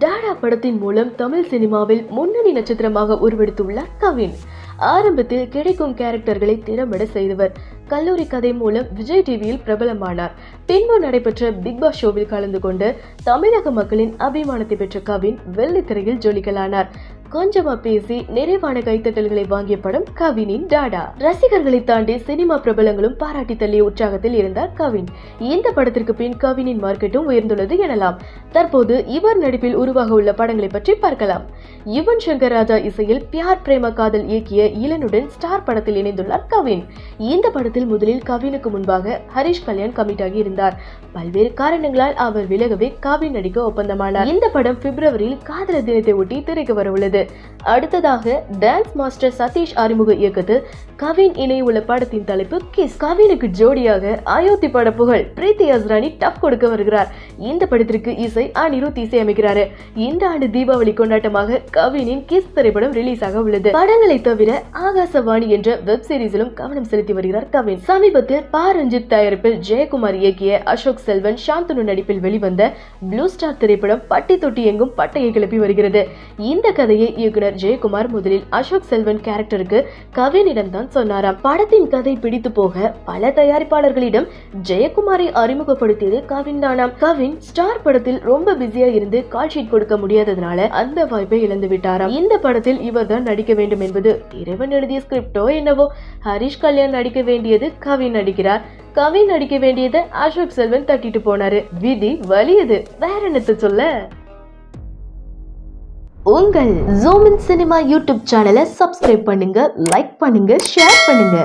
டாடா படத்தின் மூலம் தமிழ் சினிமாவில் முன்னணி நட்சத்திரமாக உருவெடுத்துள்ளார் கவின். ஆரம்பத்தில் கிடைக்கும் கேரக்டர்களை திறம்பட செய்தவர். கல்லூரி கதை மூலம் விஜய் டிவியில் பிரபலமானார். பின்பு நடைபெற்ற பிக் பாஸ் ஷோவில் கலந்து கொண்டு தமிழக மக்களின் அபிமானத்தை பெற்ற கவின் வெள்ளித்திரையில் ஜொலிக்கலானார். கொஞ்சமா பேசி நிறைவான கைத்தட்டல்களை வாங்கிய படம் கவினின் டாடா. ரசிகர்களை தாண்டி சினிமா பிரபலங்களும் பாராட்டி தள்ளிய உற்சாகத்தில் இருந்தார் கவின். இந்த படத்திற்கு பின் கவினின் மார்க்கெட்டும் உயர்ந்துள்ளது எனலாம். தற்போது இவர் நடிப்பில் உருவாக உள்ள படங்களை பற்றி பார்க்கலாம். யுவன் சங்கர் ராஜா இசையில் பியார் பிரேம காதல் இயக்கிய இளனுடன் ஸ்டார் படத்தில் இணைந்துள்ளார் கவின். இந்த படத்தில் முதலில் கவினுக்கு முன்பாக ஹரிஷ் கல்யாண் கமிட் ஆகி இருந்தார். பல்வேறு காரணங்களால் அவர் விலகவே கவின் நடிக்க ஒப்பந்தமானார். இந்த படம் பிப்ரவரியில் காதலர் தினத்தை ஒட்டி திரைக்கு வர உள்ளது. அடுத்ததாக டான்ஸ் மாஸ்டர் சதீஷ் அறிமுக இயக்கத்தில் கவின் இணையுள்ள படத்தின் தலைப்பு கிஸ். கவினுக்கு ஜோடியாக அயோத்தி பட புகழ் பிரீத்தி அஸ்ரானி டஃப் கொடுக்க வருகிறார். இந்த படத்திற்கு இசை அனிருத் இசையமைக்கிறார். இந்த ஆண்டு தீபாவளி கொண்டாட்டமாக கவினின் கிஸ் திரைப்படம் ரிலீஸ் ஆக உள்ளது. படங்களை தவிர ஆகாசவாணி என்ற வெப் சீரிஸிலும் கவனம் செலுத்தி வருகிறார் கவின். சமீபத்தில் பா ரஞ்சித் தயாரிப்பில் ஜெயக்குமார் இயக்கிய அசோக் செல்வன் சாந்தனு நடிப்பில் வெளிவந்த ப்ளூ ஸ்டார் திரைப்படம் பட்டி தொட்டி எங்கும் பட்டையை கிளப்பி வருகிறது. இந்த கதையை இயக்குனர் ஜெயக்குமார் முதலில் அசோக் செல்வன் கேரக்டருக்கு கவினிடம் தான் சொன்னாராம். படத்தின் கதை பிடித்து போக பல தயாரிப்பாளர்களிடம் ஜெயக்குமாரை அறிமுகப்படுத்தியது கவின் தானாம். கவின் ஸ்டார் படத்தில் ரொம்ப பிஸியா இருந்து கால் ஷீட் கொடுக்க முடியாததுனால அந்த வாய்ப்பை இழந்து விட்டாராம். இந்த படத்தில் இவர் தான் நடிக்க வேண்டும் என்பது இறைவன் எழுதிய ஸ்கிரிப்டோ என்னவோ. ஹரிஷ் கல்யாண் நடிக்க வேண்டியது கவின் நடிக்கிறார். கவின் நடிக்க வேண்டியது அசோக் செல்வன் தட்டிட்டு போனாரு. விதி வலியது, வேற என்னத்த சொல்ல. உங்கள் ஜூமின் சினிமா யூடியூப் சேனலை சப்ஸ்கிரைப் பண்ணுங்க, லைக் பண்ணுங்க, ஷேர் பண்ணுங்க.